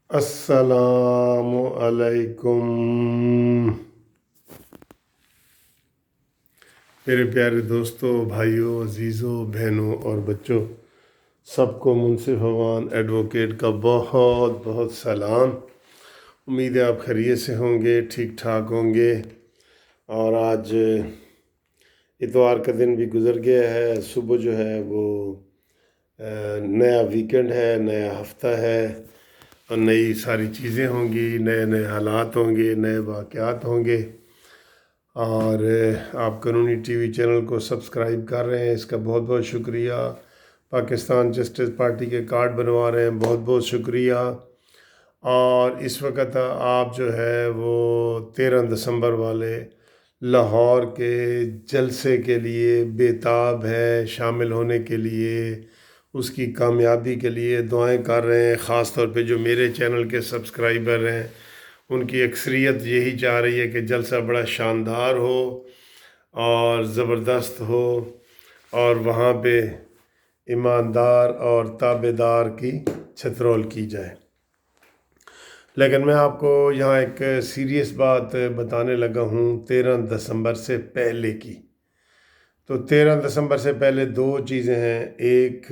السلام علیکم میرے پیارے دوستوں، بھائیوں، عزیزوں، بہنوں اور بچوں، سب کو منصف اوان ایڈوکیٹ کا بہت بہت سلام۔ امید ہے آپ خیریت سے ہوں گے، ٹھیک ٹھاک ہوں گے۔ اور آج اتوار کا دن بھی گزر گیا ہے۔ صبح جو ہے وہ نیا ویکنڈ ہے، نیا ہفتہ ہے، اور نئی ساری چیزیں ہوں گی، نئے نئے حالات ہوں گے، نئے واقعات ہوں گے۔ اور آپ قانونی ٹی وی چینل کو سبسکرائب کر رہے ہیں، اس کا بہت بہت شکریہ۔ پاکستان جسٹس پارٹی کے کارڈ بنوا رہے ہیں، بہت بہت شکریہ۔ اور اس وقت آپ جو ہے وہ 13 دسمبر والے لاہور کے جلسے کے لیے بےتاب ہے، شامل ہونے کے لیے، اس کی کامیابی کے لیے دعائیں کر رہے ہیں۔ خاص طور پہ جو میرے چینل کے سبسکرائبر ہیں، ان کی اکثریت یہی چاہ رہی ہے کہ جلسہ بڑا شاندار ہو اور زبردست ہو، اور وہاں پہ ایماندار اور تابعدار کی چھترول کی جائے۔ لیکن میں آپ کو یہاں ایک سیریس بات بتانے لگا ہوں 13 دسمبر سے پہلے کی۔ تو 13 دسمبر سے پہلے دو چیزیں ہیں، ایک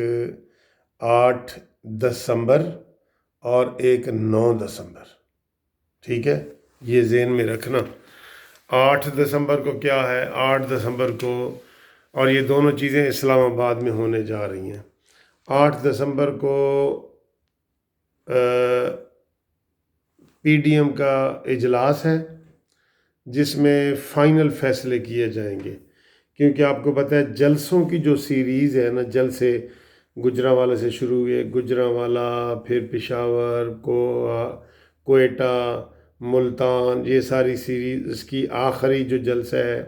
8 دسمبر اور ایک 9 دسمبر۔ ٹھیک ہے، یہ ذہن میں رکھنا۔ 8 دسمبر کو کیا ہے؟ 8 دسمبر کو، اور یہ دونوں چیزیں اسلام آباد میں ہونے جا رہی ہیں۔ 8 دسمبر کو پی ڈی ایم کا اجلاس ہے، جس میں فائنل فیصلے کیے جائیں گے، کیونکہ آپ کو پتہ ہے جلسوں کی جو سیریز ہے نا، جلسے گجرانوالہ سے شروع ہوئے، گجرانوالہ، پھر پشاور، کوئٹہ، ملتان، یہ ساری سیریز، اس کی آخری جو جلسہ ہے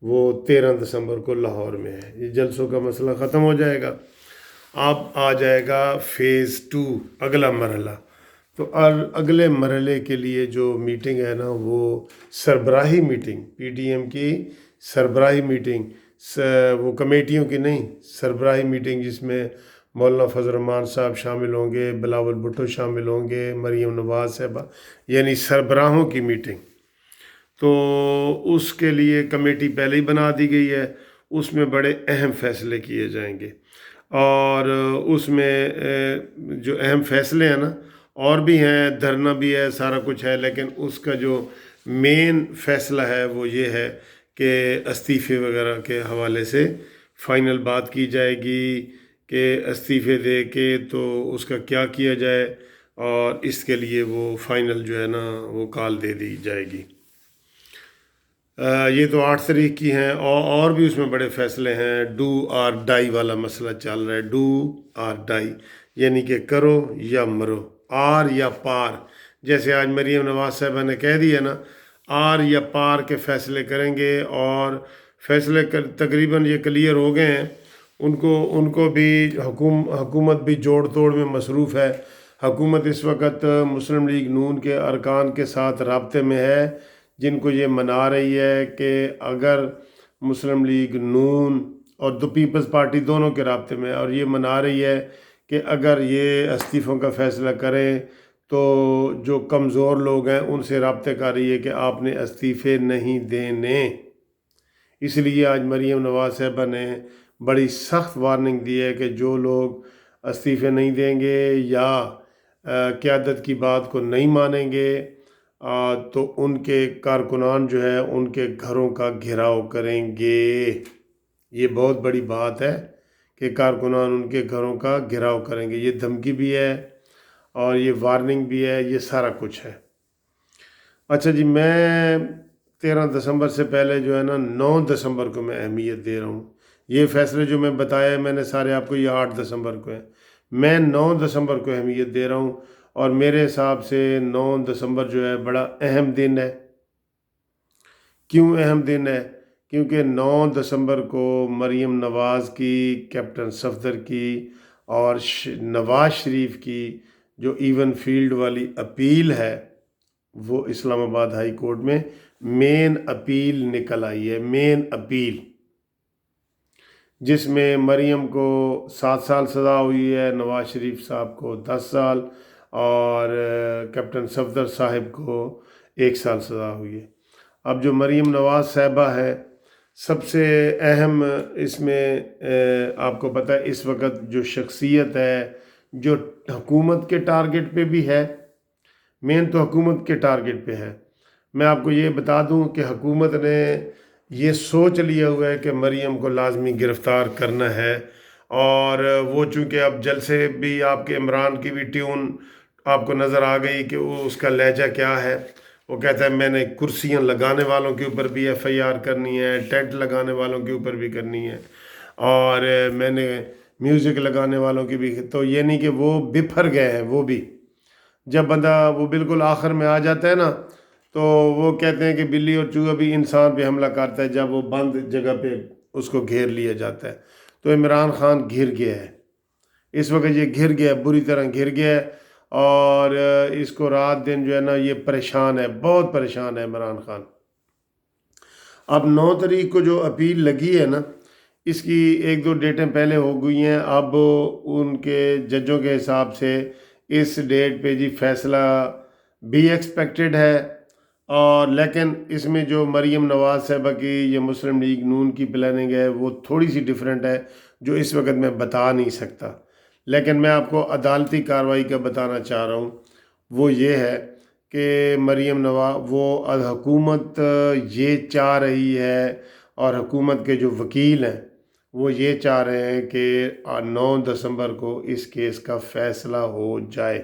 وہ 13 دسمبر کو لاہور میں ہے۔ یہ جلسوں کا مسئلہ ختم ہو جائے گا، اب آ جائے گا فیز 2، اگلا مرحلہ۔ تو اگلے مرحلے کے لیے جو میٹنگ ہے نا، وہ سربراہی میٹنگ، پی ڈی ایم کی سربراہی میٹنگ، وہ کمیٹیوں کی نہیں، سربراہی میٹنگ، جس میں مولانا فضل الرحمان صاحب شامل ہوں گے، بلاول بھٹو شامل ہوں گے، مریم نواز صاحبہ، یعنی سربراہوں کی میٹنگ۔ تو اس کے لیے کمیٹی پہلے ہی بنا دی گئی ہے، اس میں بڑے اہم فیصلے کیے جائیں گے۔ اور اس میں جو اہم فیصلے ہیں نا، اور بھی ہیں، دھرنا بھی ہے، سارا کچھ ہے، لیکن اس کا جو مین فیصلہ ہے وہ یہ ہے کہ استعفے وغیرہ کے حوالے سے فائنل بات کی جائے گی کہ استعفے دے کے تو اس کا کیا کیا جائے، اور اس کے لیے وہ فائنل جو ہے نا وہ کال دے دی جائے گی۔ یہ تو 8 تاریخ کی ہیں، اور بھی اس میں بڑے فیصلے ہیں۔ ڈو اور ڈائی والا مسئلہ چل رہا ہے، ڈو اور ڈائی، یعنی کہ کرو یا مرو، آر یا پار۔ جیسے آج مریم نواز صاحبہ نے کہہ دیا نا، آر یا پار کے فیصلے کریں گے، اور فیصلے تقریباً یہ کلیئر ہو گئے ہیں۔ ان کو بھی حکومت بھی جوڑ توڑ میں مصروف ہے۔ حکومت اس وقت مسلم لیگ نون کے ارکان کے ساتھ رابطے میں ہے، جن کو یہ منا رہی ہے کہ اگر مسلم لیگ نون اور دی پیپلز پارٹی دونوں کے رابطے میں ہے، اور یہ منا رہی ہے کہ اگر یہ استعفوں کا فیصلہ کریں تو جو کمزور لوگ ہیں ان سے رابطے کر رہی ہے کہ آپ نے استعفے نہیں دینے۔ اس لیے آج مریم نواز صاحبہ نے بڑی سخت وارننگ دی ہے کہ جو لوگ استعفے نہیں دیں گے یا قیادت کی بات کو نہیں مانیں گے، تو ان کے کارکنان جو ہے ان کے گھروں کا گھیراؤ کریں گے۔ یہ بہت بڑی بات ہے کہ کارکنان ان کے گھروں کا گھیراؤ کریں گے۔ یہ دھمکی بھی ہے اور یہ وارننگ بھی ہے، یہ سارا کچھ ہے۔ اچھا جی، میں 13 دسمبر سے پہلے جو ہے نا 9 دسمبر کو میں اہمیت دے رہا ہوں۔ یہ فیصلے جو میں بتایا میں نے سارے آپ کو، یہ 8 دسمبر کو ہیں، میں 9 دسمبر کو اہمیت دے رہا ہوں۔ اور میرے حساب سے 9 دسمبر جو ہے بڑا اہم دن ہے۔ کیوں اہم دن ہے؟ کیونکہ 9 دسمبر کو مریم نواز کی، کیپٹن صفدر کی اور نواز شریف کی جو ایون فیلڈ والی اپیل ہے، وہ اسلام آباد ہائی کورٹ میں مین اپیل نکل آئی ہے، مین اپیل، جس میں مریم کو 7 سال سزا ہوئی ہے، نواز شریف صاحب کو 10 سال، اور کیپٹن صفدر صاحب کو 1 سال سزا ہوئی ہے۔ اب جو مریم نواز صاحبہ ہے، سب سے اہم اس میں آپ کو پتہ ہے اس وقت جو شخصیت ہے جو حکومت کے ٹارگٹ پہ بھی ہے، مین تو حکومت کے ٹارگٹ پہ ہے۔ میں آپ کو یہ بتا دوں کہ حکومت نے یہ سوچ لیا ہوا ہے کہ مریم کو لازمی گرفتار کرنا ہے، اور وہ چونکہ اب جلسے بھی آپ کے عمران کی بھی ٹیون آپ کو نظر آ گئی کہ وہ اس کا لہجہ کیا ہے۔ وہ کہتا ہے میں نے کرسیاں لگانے والوں کے اوپر بھی FIR کرنی ہے، ٹینٹ لگانے والوں کے اوپر بھی کرنی ہے، اور میں نے میوزک لگانے والوں کی بھی۔ تو یہ نہیں کہ وہ بپھر گئے ہیں، وہ بھی جب بندہ وہ بالکل آخر میں آ جاتا ہے نا، تو وہ کہتے ہیں کہ بلی اور چوہا بھی انسان پہ حملہ کرتا ہے جب وہ بند جگہ پہ اس کو گھیر لیا جاتا ہے۔ تو عمران خان گھر گیا ہے، اس وقت یہ گھر گیا ہے، بری طرح گھر گیا ہے، اور اس کو رات دن جو ہے نا یہ پریشان ہے، بہت پریشان ہے عمران خان۔ اب 9 تاریخ کو جو اپیل لگی ہے نا، اس کی 1-2 ڈیٹیں پہلے ہو گئی ہیں، اب ان کے ججوں کے حساب سے اس ڈیٹ پہ جی فیصلہ بھی ایکسپیکٹڈ ہے، اور لیکن اس میں جو مریم نواز صاحبہ کی یہ مسلم لیگ نون کی پلاننگ ہے وہ تھوڑی سی ڈیفرنٹ ہے، جو اس وقت میں بتا نہیں سکتا، لیکن میں آپ کو عدالتی کارروائی کا بتانا چاہ رہا ہوں۔ وہ یہ ہے کہ مریم نواز وہ حکومت یہ چاہ رہی ہے، اور حکومت کے جو وکیل ہیں وہ یہ چاہ رہے ہیں کہ 9 دسمبر کو اس کیس کا فیصلہ ہو جائے۔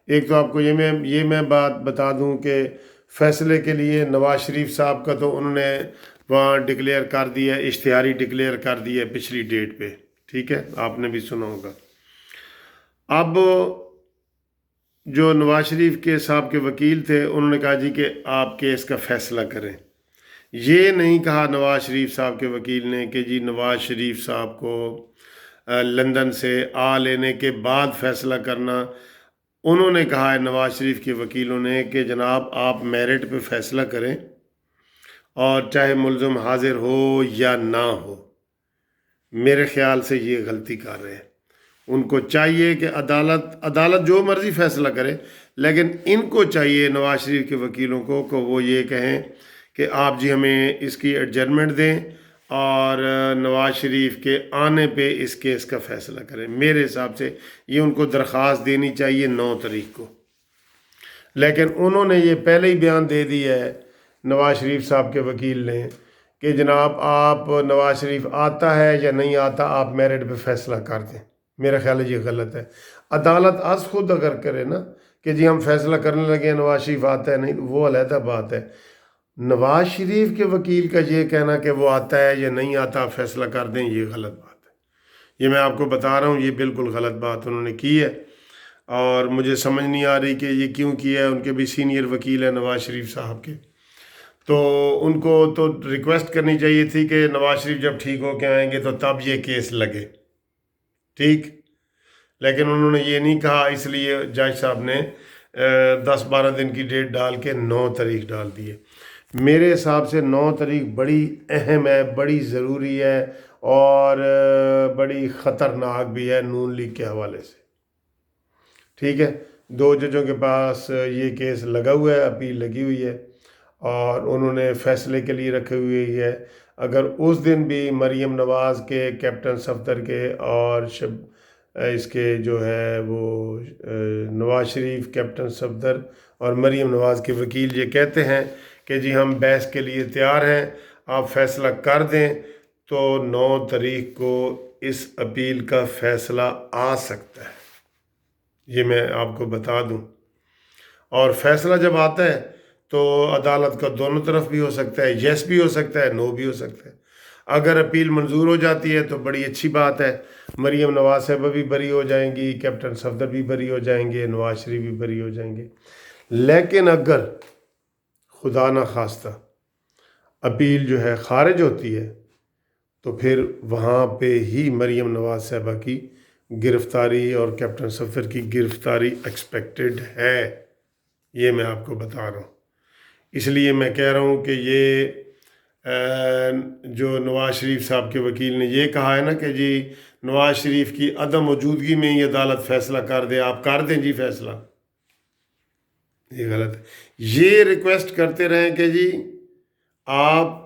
ایک تو آپ کو یہ میں بات بتا دوں کہ فیصلے کے لیے نواز شریف صاحب کا تو انہوں نے وہاں ڈکلیئر کر دیا، اشتہاری ڈکلیئر کر دیا پچھلی ڈیٹ پہ، ٹھیک ہے، آپ نے بھی سنا ہوگا۔ اب جو نواز شریف کے صاحب کے وکیل تھے انہوں نے کہا جی کہ آپ کیس کا فیصلہ کریں۔ یہ نہیں کہا نواز شریف صاحب کے وکیل نے کہ جی نواز شریف صاحب کو لندن سے لینے کے بعد فیصلہ کرنا۔ انہوں نے کہا ہے نواز شریف کے وکیلوں نے کہ جناب آپ میرٹ پہ فیصلہ کریں، اور چاہے ملزم حاضر ہو یا نہ ہو۔ میرے خیال سے یہ غلطی کر رہے ہیں، ان کو چاہیے کہ عدالت جو مرضی فیصلہ کرے، لیکن ان کو چاہیے نواز شریف کے وکیلوں کو کہ وہ یہ کہیں کہ آپ جی ہمیں اس کی ایڈجرمنٹ دیں، اور نواز شریف کے آنے پہ اس کیس کا فیصلہ کریں۔ میرے حساب سے یہ ان کو درخواست دینی چاہیے 9 تاریخ کو، لیکن انہوں نے یہ پہلے ہی بیان دے دیا ہے نواز شریف صاحب کے وکیل نے کہ جناب آپ نواز شریف آتا ہے یا نہیں آتا آپ میرٹ پہ فیصلہ کر دیں۔ میرا خیال ہے یہ غلط ہے۔ عدالت از خود اگر کرے نا کہ جی ہم فیصلہ کرنے لگے ہیں نواز شریف آتا ہے نہیں، وہ علیحدہ بات ہے۔ نواز شریف کے وکیل کا یہ کہنا کہ وہ آتا ہے یا نہیں آتا فیصلہ کر دیں، یہ غلط بات ہے۔ یہ میں آپ کو بتا رہا ہوں، یہ بالکل غلط بات انہوں نے کی ہے، اور مجھے سمجھ نہیں آ رہی کہ یہ کیوں کیا ہے۔ ان کے بھی سینئر وکیل ہیں نواز شریف صاحب کے، تو ان کو تو ریکویسٹ کرنی چاہیے تھی کہ نواز شریف جب ٹھیک ہو کے آئیں گے تو تب یہ کیس لگے، ٹھیک، لیکن انہوں نے یہ نہیں کہا، اس لیے جج صاحب نے 10-12 دن کی ڈیٹ ڈال کے 9 تاریخ ڈال دی ہے۔ میرے حساب سے 9 تاریخ بڑی اہم ہے، بڑی ضروری ہے، اور بڑی خطرناک بھی ہے نون لیگ کے حوالے سے، ٹھیک ہے۔ 2 ججوں کے پاس یہ کیس لگا ہوا ہے، اپیل لگی ہوئی ہے، اور انہوں نے فیصلے کے لیے رکھے ہوئی ہے۔ اگر اس دن بھی مریم نواز کے، کیپٹن صفدر کے، اور اس کے جو ہے وہ نواز شریف، کیپٹن صفدر اور مریم نواز کے وکیل یہ کہتے ہیں کہ جی ہم بحث کے لیے تیار ہیں، آپ فیصلہ کر دیں، تو 9 تاریخ کو اس اپیل کا فیصلہ آ سکتا ہے، یہ میں آپ کو بتا دوں۔ اور فیصلہ جب آتا ہے تو عدالت کا دونوں طرف بھی ہو سکتا ہے، یس بھی ہو سکتا ہے، نو بھی ہو سکتا ہے۔ اگر اپیل منظور ہو جاتی ہے تو بڑی اچھی بات ہے، مریم نواز صاحبہ بھی بری ہو جائیں گی، کیپٹن صفدر بھی بری ہو جائیں گے، نواز شریف بھی بری ہو جائیں گے۔ لیکن اگر خدا نہ خواستہ اپیل جو ہے خارج ہوتی ہے تو پھر وہاں پہ ہی مریم نواز صاحبہ کی گرفتاری اور کیپٹن صفدر کی گرفتاری ایکسپیکٹڈ ہے، یہ میں آپ کو بتا رہا ہوں۔ اس لیے میں کہہ رہا ہوں کہ یہ جو نواز شریف صاحب کے وکیل نے یہ کہا ہے نا کہ جی نواز شریف کی عدم موجودگی میں یہ عدالت فیصلہ کر دے، آپ کر دیں جی فیصلہ، یہ غلط ہے۔ یہ ریکویسٹ کرتے رہیں کہ جی آپ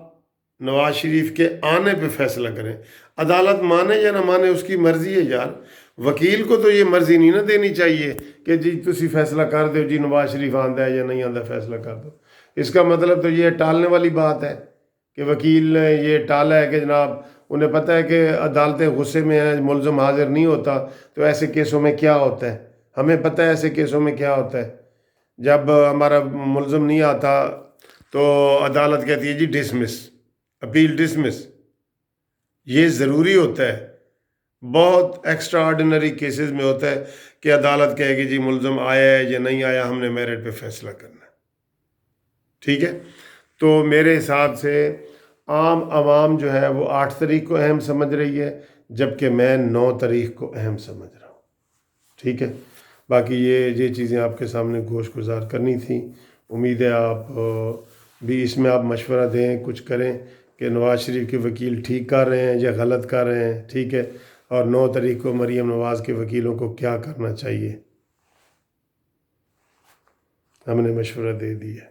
نواز شریف کے آنے پہ فیصلہ کریں، عدالت مانے یا نہ مانے اس کی مرضی ہے یار، وکیل کو تو یہ مرضی نہیں نہ دینی چاہیے کہ جی تسی فیصلہ کر دو جی نواز شریف آندا ہے یا نہیں آندا، فیصلہ کر دو۔ اس کا مطلب تو یہ ٹالنے والی بات ہے کہ وکیل نے یہ ٹالا ہے کہ جناب انہیں پتہ ہے کہ عدالتیں غصے میں ہیں، ملزم حاضر نہیں ہوتا، تو ایسے کیسوں میں کیا ہوتا ہے، ہمیں پتہ ہے ایسے کیسوں میں کیا ہوتا ہے، جب ہمارا ملزم نہیں آتا تو عدالت کہتی ہے جی ڈسمس، اپیل ڈسمس۔ یہ ضروری ہوتا ہے، بہت ایکسٹرا آرڈینری کیسز میں ہوتا ہے کہ عدالت کہے گی جی ملزم آیا ہے یا نہیں آیا، ہم نے میرٹ پہ فیصلہ کرنا ہے، ٹھیک ہے۔ تو میرے حساب سے عام عوام جو ہے وہ 8 تاریخ کو اہم سمجھ رہی ہے، جبکہ میں 9 تاریخ کو اہم سمجھ رہا ہوں، ٹھیک ہے۔ باقی یہ چیزیں آپ کے سامنے گوش گزار کرنی تھیں، امید ہے آپ بھی اس میں آپ مشورہ دیں، کچھ کریں کہ نواز شریف کے وکیل ٹھیک کر رہے ہیں یا غلط کر رہے ہیں، ٹھیک ہے، اور 9 تاریخ کو مریم نواز کے وکیلوں کو کیا کرنا چاہیے، ہم نے مشورہ دے دیا ہے۔